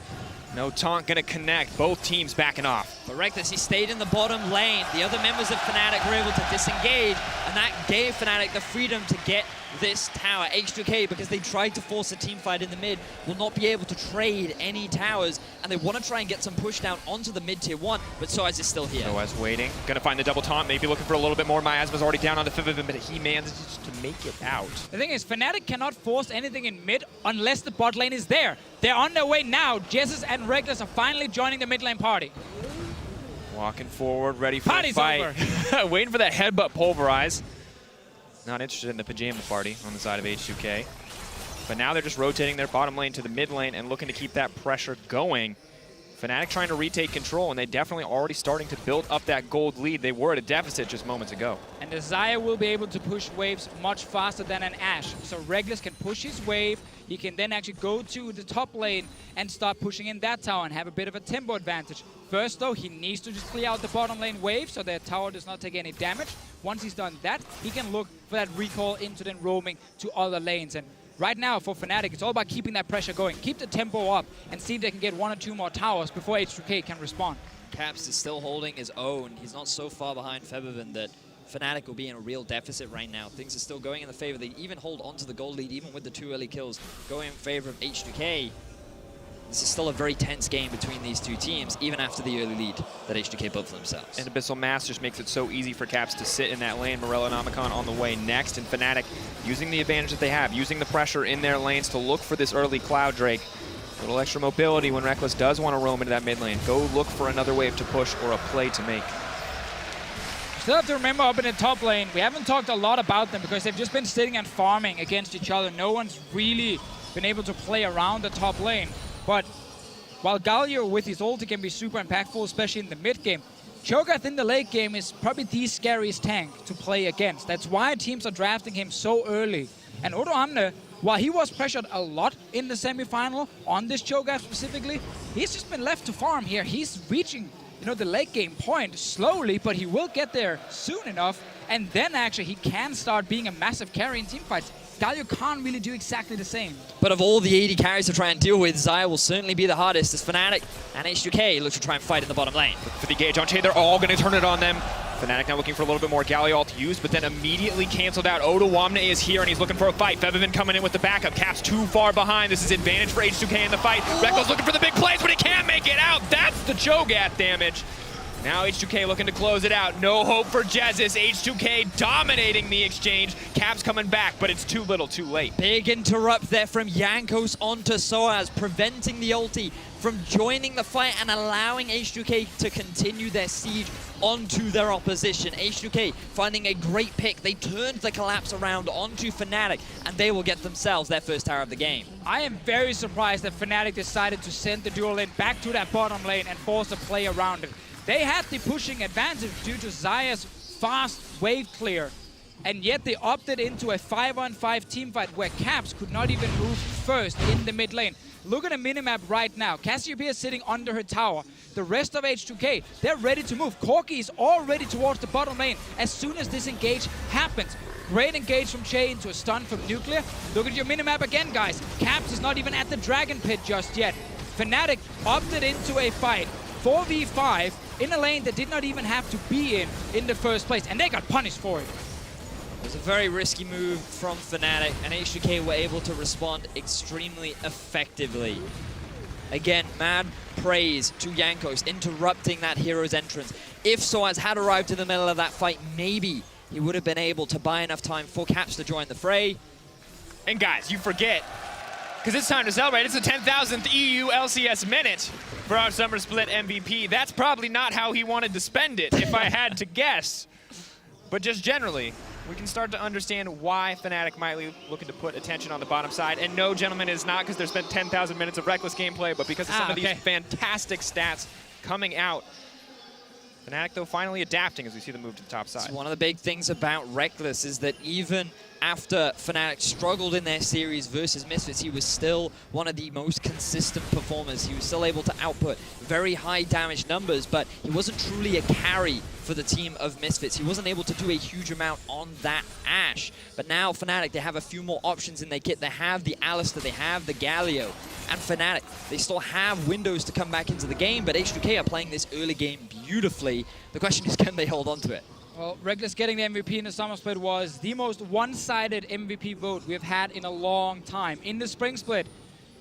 [SPEAKER 3] No taunt going to connect. Both teams backing off.
[SPEAKER 1] But Rekkles, he stayed in the bottom lane. The other members of Fnatic were able to disengage, and that gave Fnatic the freedom to get this tower. H2K, because they tried to force a team fight in the mid, will not be able to trade any towers, and they want to try and get some push down onto the mid tier 1, but sOAZ is still here.
[SPEAKER 3] sOAZ waiting. Going to find the double taunt, maybe looking for a little bit more. Miasma's already down on the Febiven, but he manages to make it out.
[SPEAKER 2] The thing is, Fnatic cannot force anything in mid unless the bot lane is there. They're on their way now. Jesiz and Rekkles are finally joining the mid lane party.
[SPEAKER 3] Walking forward, ready for
[SPEAKER 2] Party's
[SPEAKER 3] the fight. Waiting for that headbutt pulverize. Not interested in the pajama party on the side of H2K. But now they're just rotating their bottom lane to the mid lane and looking to keep that pressure going. Fnatic trying to retake control, and they definitely already starting to build up that gold lead. They were at a deficit just moments ago.
[SPEAKER 2] And the Xayah will be able to push waves much faster than an AShe. So Rekkles can push his wave. He can then actually go to the top lane and start pushing in that tower and have a bit of a tempo advantage. First, though, he needs to just clear out the bottom lane wave so their tower does not take any damage. Once he's done that, he can look for that recall into then roaming to other lanes. And right now, for Fnatic, it's all about keeping that pressure going. Keep the tempo up and see if they can get 1 or 2 more towers before H2K can respond.
[SPEAKER 1] Caps is still holding his own. He's not so far behind Febiven that Fnatic will be in a real deficit right now. Things are still going in the favor. They even hold onto the gold lead, even with the 2 early kills going in favor of H2K. This is still a very tense game between these two teams, even after the early lead that H2K built for themselves.
[SPEAKER 3] And Abyssal Mass just makes it so easy for Caps to sit in that lane. Morello and Omicron on the way next, and Fnatic using the advantage that they have, using the pressure in their lanes to look for this early Cloud Drake. A little extra mobility when Rekkles does want to roam into that mid lane. Go look for another wave to push or a play to make.
[SPEAKER 2] Still have to remember up in the top lane, we haven't talked a lot about them because they've just been sitting and farming against each other. No one's really been able to play around the top lane. But while Galio with his ulti can be super impactful, especially in the mid game, Cho'Gath in the late game is probably the scariest tank to play against. That's why teams are drafting him so early. And Odoamne, while he was pressured a lot in the semifinal on this Cho'Gath specifically, he's just been left to farm here. He's reaching, you know, the late game point slowly, but he will get there soon enough. And then actually he can start being a massive carry in teamfights. Galio can't really do exactly the same.
[SPEAKER 1] But of all the AD carries to try and deal with, Xayah will certainly be the hardest as Fnatic and H2K look to try and fight in the bottom lane.
[SPEAKER 3] For the engage on Chei, they're all going to turn it on them. Fnatic now looking for a little bit more Galio ult to use, but then immediately canceled out. Odoamne is here, and he's looking for a fight. Febiven coming in with the backup. Caps too far behind. This is advantage for H2K in the fight. Rekkles looking for the big plays, but he can't make it out. That's the Cho'Gath damage. Now H2K looking to close it out. No hope for Jesiz. H2K dominating the exchange. Caps coming back, but it's too little, too late.
[SPEAKER 1] Big interrupt there from Jankos onto sOAZ, preventing the ulti from joining the fight and allowing H2K to continue their siege onto their opposition. H2K finding a great pick. They turned the collapse around onto Fnatic, and they will get themselves their first tower of the game.
[SPEAKER 2] I am very surprised that Fnatic decided to send the dual lane back to that bottom lane and force a play around it. They had the pushing advantage due to Xayah's fast wave clear, and yet they opted into a 5-on-5 teamfight where Caps could not even move first in the mid lane. Look at the minimap right now. Cassiopeia is sitting under her tower. The rest of H2K, they're ready to move. Corki is already towards the bottom lane as soon as this engage happens. Great engage from Chei into a stun from Nuclear. Look at your minimap again, guys. Caps is not even at the Dragon Pit just yet. Fnatic opted into a fight, 4v5, in a lane that did not even have to be in the first place, and they got punished for it.
[SPEAKER 1] It was a very risky move from Fnatic, and H2K were able to respond extremely effectively. Again, mad praise to Jankos, interrupting that hero's entrance. If sOAZ had arrived in the middle of that fight, maybe he would have been able to buy enough time for Caps to join the fray.
[SPEAKER 3] And guys, you forget, because it's time to celebrate. It's the 10,000th EU LCS minute for our Summer Split MVP. That's probably not how he wanted to spend it, if I had to guess. But just generally, we can start to understand why Fnatic might be looking to put attention on the bottom side. And no, gentlemen, it is not because there's been 10,000 minutes of Rekkles gameplay, but because of some of these fantastic stats coming out. Fnatic, though, finally adapting as we see them move to the top side.
[SPEAKER 1] So one of the big things about Rekkles is that even after Fnatic struggled in their series versus Misfits, he was still one of the most consistent performers. He was still able to output very high damage numbers, but he wasn't truly a carry for the team of Misfits. He wasn't able to do a huge amount on that AShe. But now Fnatic, they have a few more options in their kit. They have the Alistar, they have the Galio. And Fnatic, they still have windows to come back into the game, but H2K are playing this early game beautifully. The question is, can they hold on to it?
[SPEAKER 2] Well, Rekkles getting the MVP in the summer split was the most one-sided MVP vote we've had in a long time. In the spring split,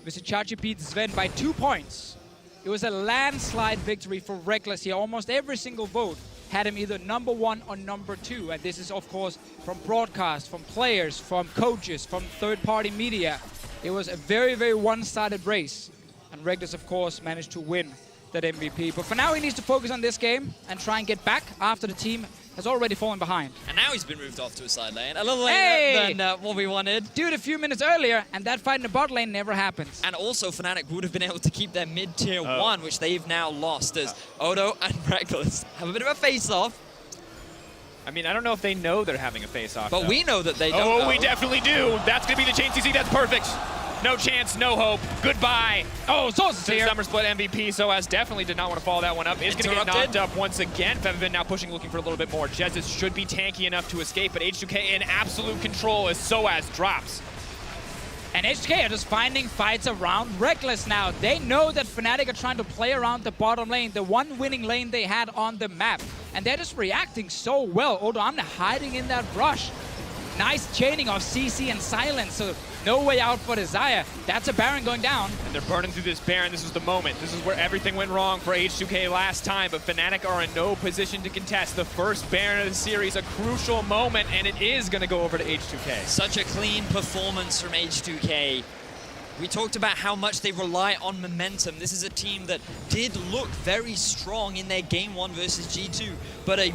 [SPEAKER 2] Mr. Chachi beat Sven by 2 points. It was a landslide victory for Rekkles here. Almost every single vote had him either #1 or #2. And this is, of course, from broadcast, from players, from coaches, from third-party media. It was a very, very one-sided race. And Rekkles, of course, managed to win that MVP. But for now, he needs to focus on this game and try and get back after the team has already fallen behind.
[SPEAKER 1] And now he's been moved off to a side lane. A little later than what we wanted.
[SPEAKER 2] Dude, a few minutes earlier, and that fight in the bot lane never happens.
[SPEAKER 1] And also, Fnatic would have been able to keep their mid-tier 1, which they've now lost, as Odo and Rekkles have a bit of a face-off.
[SPEAKER 3] I mean, I don't know if they know they're having a face-off,
[SPEAKER 1] But
[SPEAKER 3] though.
[SPEAKER 1] we know that they don't know.
[SPEAKER 3] We definitely do. That's going to be the chain CC. That's perfect. No chance, no hope. Goodbye.
[SPEAKER 2] Oh, sOAZ is here.
[SPEAKER 3] Summer split MVP. sOAZ definitely did not want to follow that one up. Is going to get knocked up once again. Febiven now pushing, looking for a little bit more. Jesiz should be tanky enough to escape, but H2K in absolute control as sOAZ drops.
[SPEAKER 2] And H2K are just finding fights around Rekkles now. They know that Fnatic are trying to play around the bottom lane, the one winning lane they had on the map. And they're just reacting so well. Odoamne hiding in that brush. Nice chaining of CC and Silence, so no way out for the Xayah. That's a Baron going down.
[SPEAKER 3] And they're burning through this Baron. This is the moment. This is where everything went wrong for H2K last time, but Fnatic are in no position to contest the first Baron of the series. A crucial moment, and it is going to go over to H2K.
[SPEAKER 1] Such a clean performance from H2K. We talked about how much they rely on momentum. This is a team that did look very strong in their game 1 versus G2, but a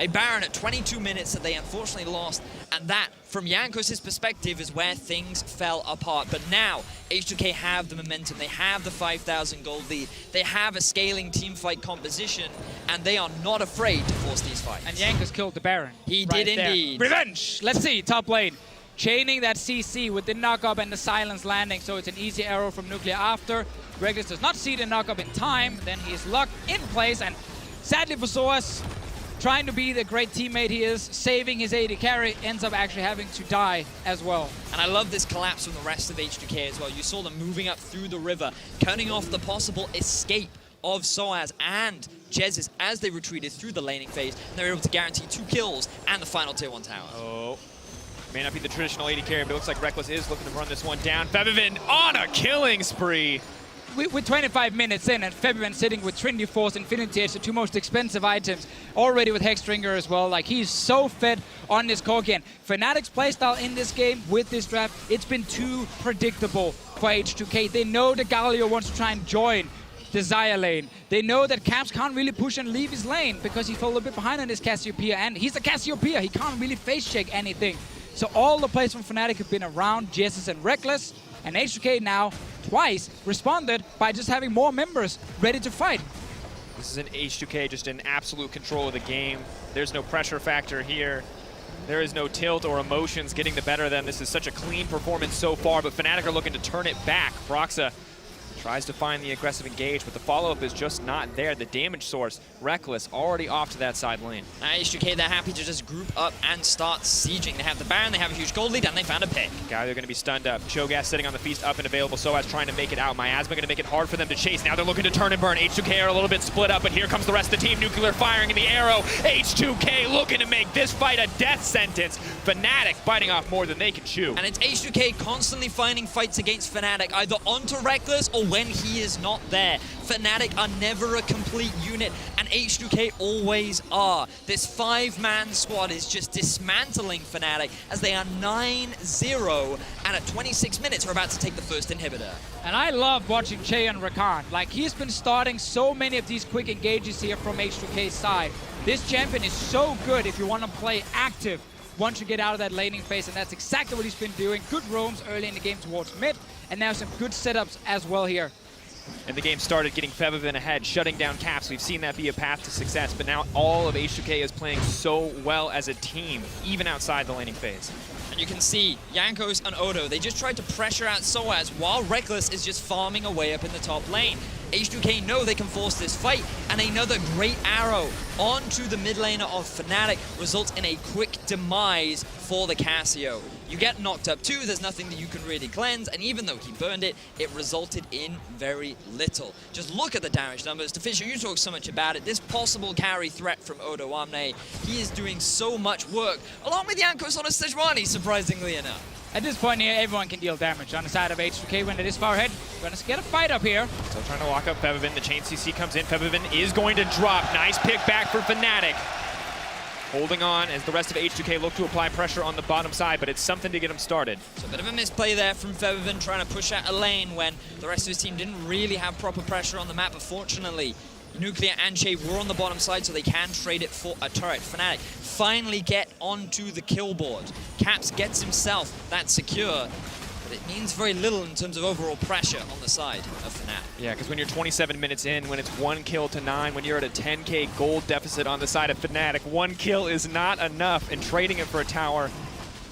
[SPEAKER 1] Baron at 22 minutes that they unfortunately lost, and that, from Jankos' perspective, is where things fell apart. But now, H2K have the momentum, they have the 5,000 gold lead, they have a scaling teamfight composition, and they are not afraid to force these fights.
[SPEAKER 2] And Jankos killed the Baron.
[SPEAKER 1] He did indeed.
[SPEAKER 2] Revenge! Let's see, top lane. Chaining that CC with the knock-up and the Silence landing, so it's an easy arrow from Nuclear after. Rekkles does not see the knock-up in time, then he's locked in place, and sadly for sOAZ, trying to be the great teammate he is, saving his AD carry, ends up actually having to die as well.
[SPEAKER 1] And I love this collapse from the rest of H2K as well. You saw them moving up through the river, cutting off the possible escape of sOAZ and Jesiz as they retreated through the laning phase, and they were able to guarantee 2 kills and the final tier 1 tower.
[SPEAKER 3] Oh. May not be the traditional AD carry, but it looks like Rekkles is looking to run this one down. Febiven on a killing spree.
[SPEAKER 2] We're 25 minutes in, and Febiven sitting with Trinity Force, Infinity Edge, the 2 most expensive items, already with Hexdrinker as well. Like, he's so fed on this Corki. And Fnatic's playstyle in this game with this draft, it's been too predictable for H2K. They know that Galio wants to try and join the Xayah lane. They know that Caps can't really push and leave his lane because he fell a bit behind on his Cassiopeia, and he's a Cassiopeia. He can't really face check anything. So all the plays from Fnatic have been around Jesiz and Rekkles, and H2K now twice responded by just having more members ready to fight.
[SPEAKER 3] This is an H2K just in absolute control of the game. There's no pressure factor here. There is no tilt or emotions getting the better of them. This is such a clean performance so far, but Fnatic are looking to turn it back. Broxah tries to find the aggressive engage, but the follow-up is just not there. The damage source, Rekkles, already off to that side lane.
[SPEAKER 1] Now H2K, they're happy to just group up and start sieging. They have the Baron, they have a huge gold lead, and they found a pick.
[SPEAKER 3] Galio going to be stunned up. Cho'Gath sitting on the feast, up and available. sOAZ trying to make it out. Miasma going to make it hard for them to chase. Now they're looking to turn and burn. H2K are a little bit split up, but here comes the rest of the team. Nuclear firing in the arrow. H2K looking to make this fight a death sentence. Fnatic biting off more than they can chew.
[SPEAKER 1] And it's H2K constantly finding fights against Fnatic, either onto Rekkles or when he is not there. Fnatic are never a complete unit, and H2K always are. This 5-man squad is just dismantling Fnatic as they are 9-0, and at 26 minutes are about to take the first inhibitor.
[SPEAKER 2] And I love watching Chei and Rakan. Like, he's been starting so many of these quick engages here from H2K's side. This champion is so good if you want to play active once you get out of that laning phase, and that's exactly what he's been doing. Good roams early in the game towards mid, and now some good setups as well here.
[SPEAKER 3] And the game started getting Febiven ahead, shutting down Caps. We've seen that be a path to success, but now all of H2K is playing so well as a team, even outside the laning phase.
[SPEAKER 1] And you can see Jankos and Odo, they just tried to pressure out sOAZ while Rekkles is just farming away up in the top lane. H2K know they can force this fight, and another great arrow onto the mid laner of Fnatic results in a quick demise for the Cassio. You get knocked up too, there's nothing that you can really cleanse, and even though he burned it, it resulted in very little. Just look at the damage numbers. Deficio, you talk so much about it. This possible carry threat from Odoamne, he is doing so much work, along with Jankos on a Sejuani, surprisingly enough.
[SPEAKER 2] At this point here, everyone can deal damage on the side of H2K when it is far ahead. We're gonna get a fight up here.
[SPEAKER 3] Still trying to lock up Febiven. The chain CC comes in. Febiven is going to drop. Nice pick back for Fnatic. Holding on as the rest of H2K look to apply pressure on the bottom side, but it's something to get them started.
[SPEAKER 1] So a bit of a misplay there from Febiven, trying to push out a lane when the rest of his team didn't really have proper pressure on the map, but fortunately, Nuclear and Chei were on the bottom side, so they can trade it for a turret. Fnatic finally get onto the kill board. Caps gets himself that secure, but it means very little in terms of overall pressure on the side of Fnatic.
[SPEAKER 3] Yeah, because when you're 27 minutes in, when it's 1 kill to 9, when you're at a 10K gold deficit on the side of Fnatic, 1 kill is not enough, and trading it for a tower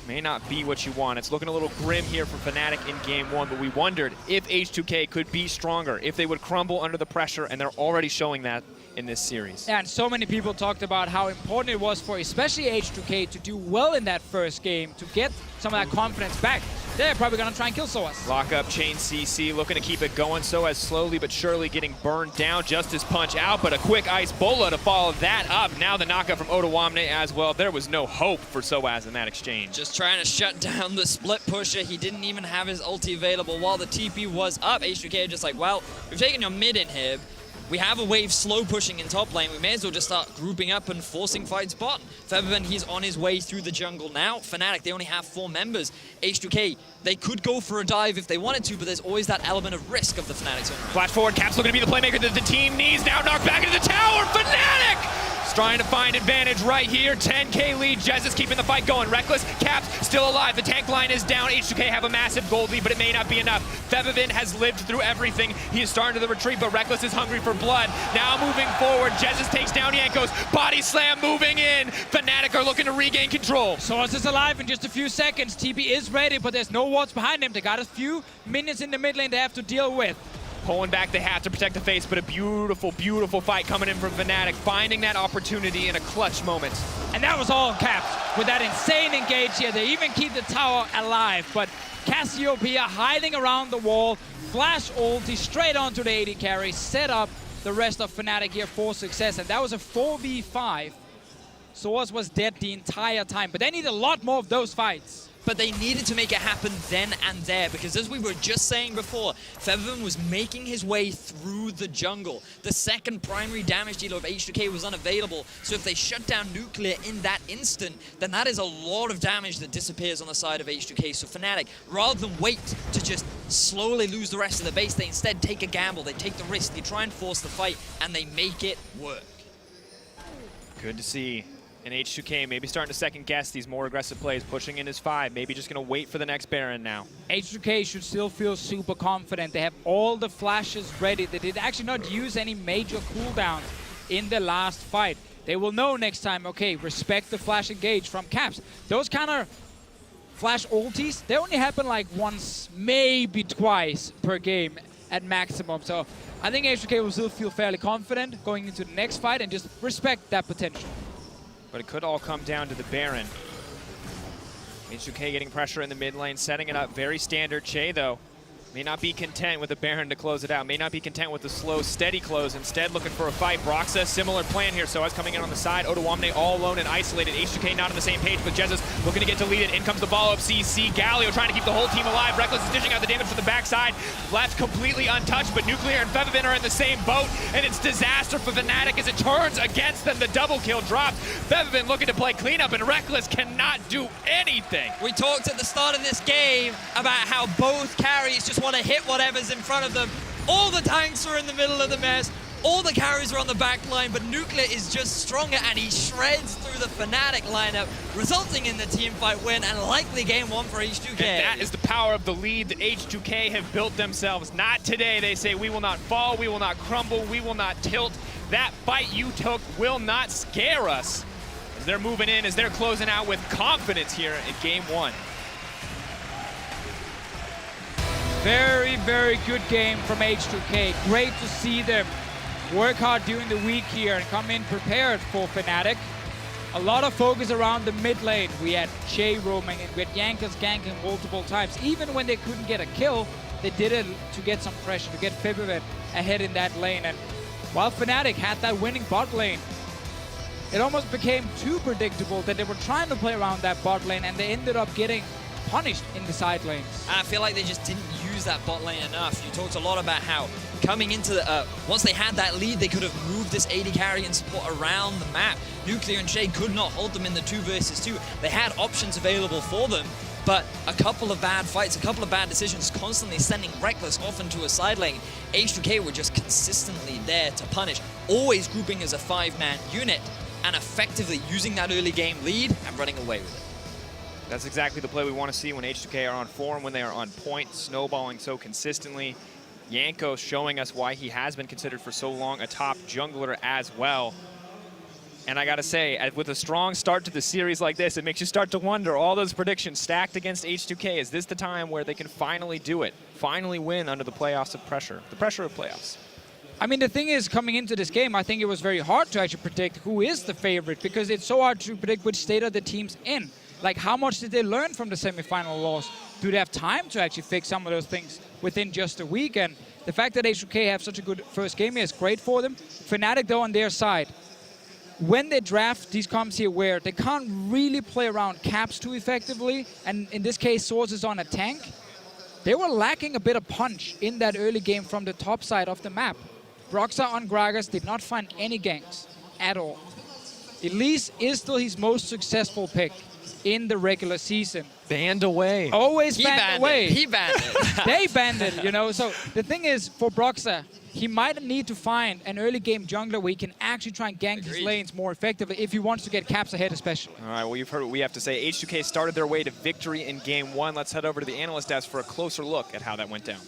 [SPEAKER 3] may not be what you want. It's looking a little grim here for Fnatic in game 1, but we wondered if H2K could be stronger, if they would crumble under the pressure, and they're already showing that in this series.
[SPEAKER 2] And so many people talked about how important it was for especially H2K to do well in that first game to get some of that confidence back. They're probably going to try and kill sOAZ.
[SPEAKER 3] Lock up chain CC, looking to keep it going. sOAZ slowly but surely getting burned down. Justice punch out, but a quick ice bola to follow that up. Now the knockup from Odoamne as well. There was no hope for sOAZ in that exchange.
[SPEAKER 1] Just trying to shut down the split pusher. He didn't even have his ulti available while the TP was up. H2K just like, well, we've taken your mid inhib. We have a wave slow pushing in top lane. We may as well just start grouping up and forcing fights bottom. Febiven, he's on his way through the jungle now. Fnatic, they only have 4 members. H2K, they could go for a dive if they wanted to, but there's always that element of risk of the Fnatic zone.
[SPEAKER 3] Flash forward, Caps looking to be the playmaker that the team needs. Now knocked back into the tower. Fnatic trying to find advantage right here. 10K lead. Jesiz keeping the fight going. Rekkles, Caps still alive. The tank line is down. H2K have a massive gold lead, but it may not be enough. Febiven has lived through everything. He is starting to the retreat, but Rekkles is hungry for blood. Now moving forward, Jesiz takes down Jankos. Body slam moving in. Fnatic are looking to regain control.
[SPEAKER 2] sOAZ is alive in just a few seconds. TP is ready, but there's no wards behind him. They got a few minions in the mid lane they have to deal with.
[SPEAKER 3] Pulling back, they have to protect the face, but a beautiful, beautiful fight coming in from Fnatic, finding that opportunity in a clutch moment.
[SPEAKER 2] And that was all Caps with that insane engage here. They even keep the tower alive, but Cassiopeia hiding around the wall, flash ulti straight onto the AD carry, set up the rest of Fnatic here for success, and that was a 4v5. sOAZ was dead the entire time, but they need a lot more of those fights.
[SPEAKER 1] But they needed to make it happen then and there, because as we were just saying before, Febiven was making his way through the jungle. The second primary damage dealer of H2K was unavailable, so if they shut down Nuclear in that instant, then that is a lot of damage that disappears on the side of H2K. So Fnatic, rather than wait to just slowly lose the rest of the base, they instead take a gamble, they take the risk, they try and force the fight, and they make it work.
[SPEAKER 3] Good to see. And H2K maybe starting to second guess these more aggressive plays, pushing in his 5, maybe just going to wait for the next Baron now.
[SPEAKER 2] H2K should still feel super confident. They have all the flashes ready. They did actually not use any major cooldowns in the last fight. They will know next time, okay, respect the flash engage from Caps. Those kind of flash ultis, they only happen like once, maybe twice per game at maximum. So I think H2K will still feel fairly confident going into the next fight and just respect that potential.
[SPEAKER 3] But it could all come down to the Baron. H2K getting pressure in the mid lane, setting it up. Very standard. Chei, though, may not be content with the Baron to close it out. May not be content with the slow, steady close. Instead, looking for a fight. Broxah, similar plan here. sOAZ coming in on the side. Odoamne all alone and isolated. H2K not on the same page, but Jesiz looking to get to lead it. In comes the follow-up CC. Galio trying to keep the whole team alive. Rekkles is dishing out the damage from the backside. Left completely untouched, but Nuclear and Febiven are in the same boat, and it's disaster for Fnatic as it turns against them. The double kill drops. Febiven looking to play cleanup, and Rekkles cannot do anything.
[SPEAKER 1] We talked at the start of this game about how both carries just want to hit whatever's in front of them. All the tanks are in the middle of the mess. All the carries are on the back line, but Nuclear is just stronger and he shreds through the Fnatic lineup, resulting in the teamfight win and likely game 1 for H2K.
[SPEAKER 3] And that is the power of the lead that H2K have built themselves. Not today, they say, we will not fall, we will not crumble, we will not tilt. That fight you took will not scare us. As they're moving in, as they're closing out with confidence here in game 1.
[SPEAKER 2] Very, very good game from H2K. Great to see them work hard during the week here and come in prepared for Fnatic. A lot of focus around the mid lane. We had Chei roaming and we had Jankos ganking multiple times. Even when they couldn't get a kill, they did it to get some pressure, to get Febiven ahead in that lane. And while Fnatic had that winning bot lane, it almost became too predictable that they were trying to play around that bot lane and they ended up getting punished in the side lanes.
[SPEAKER 1] And I feel like they just didn't use that bot lane enough. You talked a lot about how coming into the, once they had that lead, they could have moved this AD carry and support around the map. Nuclear and Chei could not hold them in the 2 versus 2. They had options available for them, but a couple of bad fights, a couple of bad decisions, constantly sending Rekkles off into a side lane. H2K were just consistently there to punish, always grouping as a 5-man unit and effectively using that early game lead and running away with it.
[SPEAKER 3] That's exactly the play we want to see when H2K are on form, when they are on point, snowballing so consistently. Jankos showing us why he has been considered for so long a top jungler as well. And I gotta say, with a strong start to the series like this, it makes you start to wonder, all those predictions stacked against H2K, is this the time where they can finally do it? Finally win under the playoffs of pressure, the pressure of playoffs?
[SPEAKER 2] I mean, the thing is, coming into this game, I think it was very hard to actually predict who is the favorite, because it's so hard to predict which state of the team's in. Like, how much did they learn from the semifinal loss? Do they have time to actually fix some of those things within just a week? And the fact that H2K have such a good first game is great for them. Fnatic, though, on their side, when they draft these comps here where they can't really play around caps too effectively, and in this case, sOAZ is on a tank, they were lacking a bit of punch in that early game from the top side of the map. Broxah on Gragas did not find any ganks at all. Elise is still his most successful pick in the regular season.
[SPEAKER 3] Banned away.
[SPEAKER 2] Always banned away.
[SPEAKER 1] He banned it.
[SPEAKER 2] They banned it, you know. So the thing is, for Broxah, he might need to find an early game jungler where he can actually try and gank his lanes more effectively if he wants to get caps ahead especially.
[SPEAKER 3] All right, well, you've heard what we have to say. H2K started their way to victory in game 1. Let's head over to the analyst desk for a closer look at how that went down.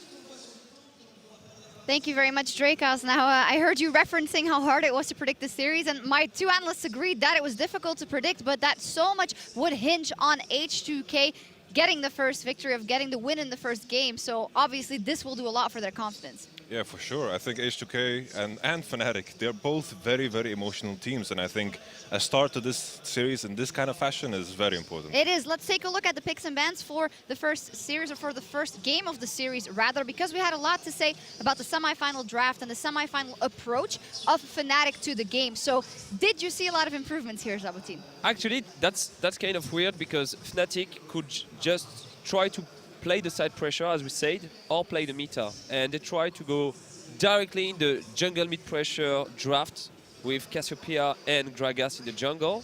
[SPEAKER 4] Thank you very much, Drakos. Now, I heard you referencing how hard it was to predict the series, and my 2 analysts agreed that it was difficult to predict, but that so much would hinge on H2K getting the first victory, of getting the win in the first game. So obviously, this will do a lot for their confidence.
[SPEAKER 5] Yeah, for sure. I think H2K and Fnatic, they're both very, very emotional teams, and I think a start to this series in this kind of fashion is very important.
[SPEAKER 4] It is. Let's take a look at the picks and bans for the first series, or for the first game of the series, rather, because we had a lot to say about the semi-final draft and the semi-final approach of Fnatic to the game. So, did you see a lot of improvements here, Zabutin?
[SPEAKER 6] Actually, that's kind of weird, because Fnatic could just try to play the side pressure, as we said, or play the meta. And they try to go directly in the jungle mid-pressure draft with Cassiopeia and Gragas in the jungle,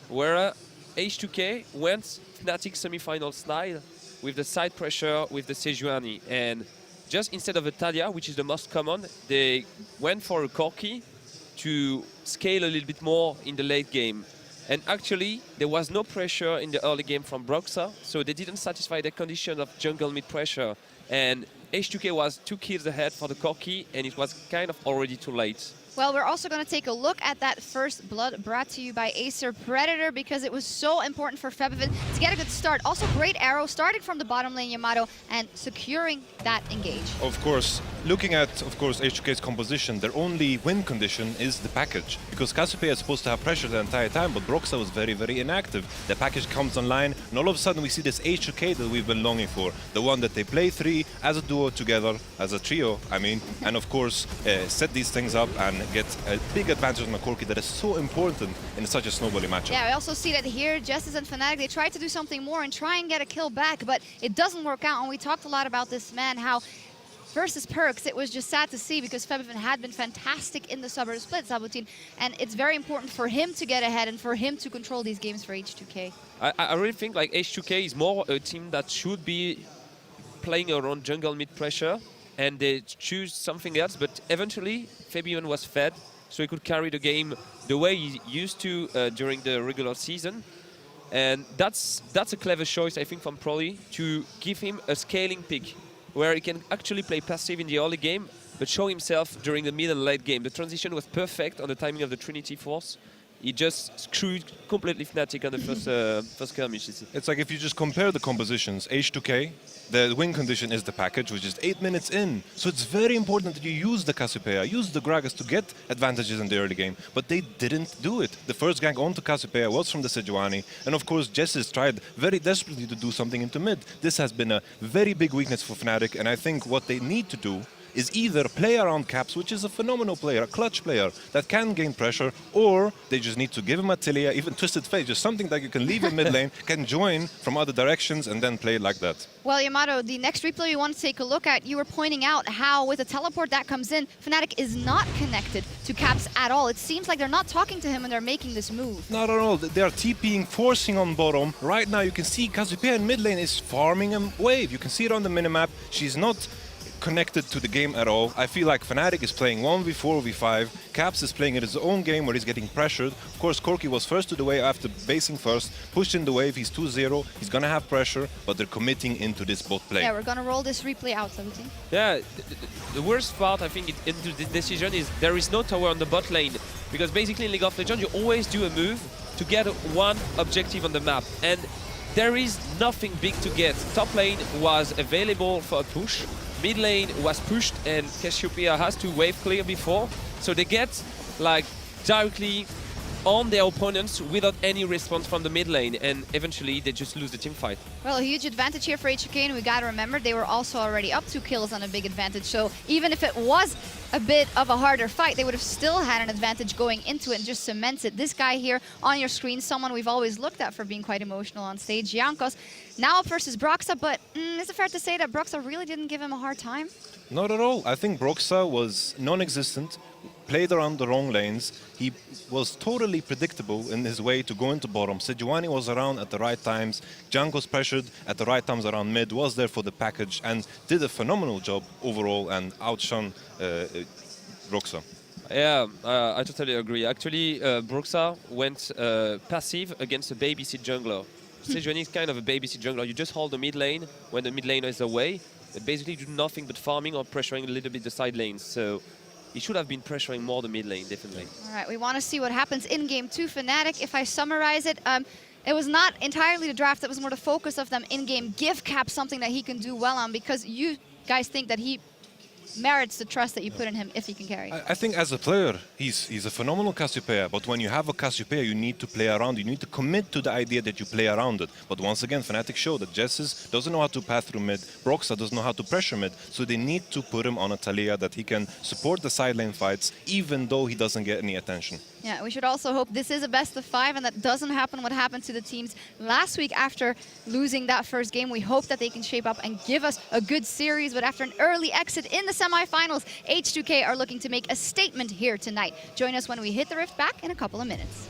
[SPEAKER 6] where H2K went Fnatic semi-final style with the side pressure with the Sejuani. And just instead of a Talia, which is the most common, they went for a Corki to scale a little bit more in the late game. And actually, there was no pressure in the early game from Broxah, so they didn't satisfy the condition of jungle mid-pressure. And H2K was 2 kills ahead for the Corki, and it was kind of already too late.
[SPEAKER 4] Well, we're also going to take a look at that first blood brought to you by Acer Predator, because it was so important for Febiven to get a good start. Also, great arrow starting from the bottom lane, Yamato, and securing that engage.
[SPEAKER 5] Of course, looking at, H2K's composition, their only win condition is the package. Because Cassiopeia is supposed to have pressure the entire time, but Broxah was very, very inactive. The package comes online, and all of a sudden we see this H2K that we've been longing for. The one that they play 3 as a duo together, as a trio, I mean, and of course, set these things up and get a big advantage on the Corki that is so important in such a snowballing matchup.
[SPEAKER 4] Yeah, we also see that here, Jesiz and Fnatic, they try to do something more and try and get a kill back, but it doesn't work out. And we talked a lot about this man, how versus Perks, it was just sad to see, because Febiven had been fantastic in the suburb split, Zabutin, and it's very important for him to get ahead and for him to control these games for H2K.
[SPEAKER 6] I really think like H2K is more a team that should be playing around jungle mid-pressure, and they choose something else, but eventually Febiven was fed, so he could carry the game the way he used to during the regular season. And that's a clever choice, I think, from Proli to give him a scaling pick where he can actually play passive in the early game, but show himself during the mid and late game. The transition was perfect on the timing of the Trinity Force. He just screwed completely Fnatic on the first skirmishes.
[SPEAKER 5] It's like if you just compare the compositions, H2K, the win condition is the package, which is 8 minutes in. So it's very important that you use the Cassiopeia, use the Gragas to get advantages in the early game. But they didn't do it. The first gank onto Cassiopeia was from the Sejuani. And of course, Jesiz tried very desperately to do something into mid. This has been a very big weakness for Fnatic. And I think what they need to do is either play around Caps, which is a phenomenal player, a clutch player that can gain pressure, or they just need to give him a Tilia, even Twisted Fate, just something that you can leave in mid lane, can join from other directions and then play like that.
[SPEAKER 4] Well, Yamato, the next replay we want to take a look at, you were pointing out how with a teleport that comes in, Fnatic is not connected to Caps at all. It seems like they're not talking to him when they're making this move.
[SPEAKER 5] Not at all. They are TPing, forcing on bottom. Right now you can see Cassiopeia in mid lane is farming a wave. You can see it on the minimap. She's not connected to the game at all. I feel like Fnatic is playing 1v4, v5. Caps is playing it his own game where he's getting pressured. Of course, Corki was first to the wave after basing first, pushed in the wave, he's 2-0, he's gonna have pressure, but they're committing into this bot play.
[SPEAKER 4] Yeah, we're gonna roll this replay out, 17.
[SPEAKER 6] Yeah, the worst part, I think, into this decision is there is no tower on the bot lane, because basically in League of Legends, you always do a move to get one objective on the map, and there is nothing big to get. Top lane was available for a push, mid lane was pushed, and Cassiopeia has to wave clear before, so they get like directly on their opponents without any response from the mid lane, and eventually they just lose the team fight.
[SPEAKER 4] Well, a huge advantage here for H2K, and we gotta remember they were also already up 2 kills on a big advantage, so even if it was a bit of a harder fight, they would have still had an advantage going into it and just cements it. This guy here on your screen, someone we've always looked at for being quite emotional on stage, Jankos, now up versus Broxah, but is it fair to say that Broxah really didn't give him a hard time?
[SPEAKER 5] Not at all. I think Broxah was non-existent, played around the wrong lanes. He was totally predictable in his way to go into bottom. Sejuani was around at the right times. Jankos pressured at the right times around mid, was there for the package, and did a phenomenal job overall and outshone Broxah.
[SPEAKER 6] Yeah, I totally agree. Actually, Broxah went passive against a babysit jungler. Sejuani is kind of a babysit jungler. You just hold the mid lane when the mid laner is away. But basically do nothing but farming or pressuring a little bit the side lanes. So he should have been pressuring more the mid lane, definitely.
[SPEAKER 4] All right, we want to see what happens in game 2. Fnatic, if I summarize it, it was not entirely the draft, it was more the focus of them in-game. Give Cap something that he can do well on, because you guys think that he merits the trust that you put in him if he can carry.
[SPEAKER 5] I think as a player, he's a phenomenal Cassiopeia, but when you have a Cassiopeia, you need to play around. You need to commit to the idea that you play around it. But once again, Fnatic showed that Jesiz doesn't know how to pass through mid, Broxah doesn't know how to pressure mid, so they need to put him on a Talia that he can support the side lane fights, even though he doesn't get any attention.
[SPEAKER 4] Yeah, we should also hope this is a best of 5 and that doesn't happen what happened to the teams last week after losing that first game. We hope that they can shape up and give us a good series, but after an early exit in the semifinals, H2K are looking to make a statement here tonight. Join us when we hit the Rift back in a couple of minutes.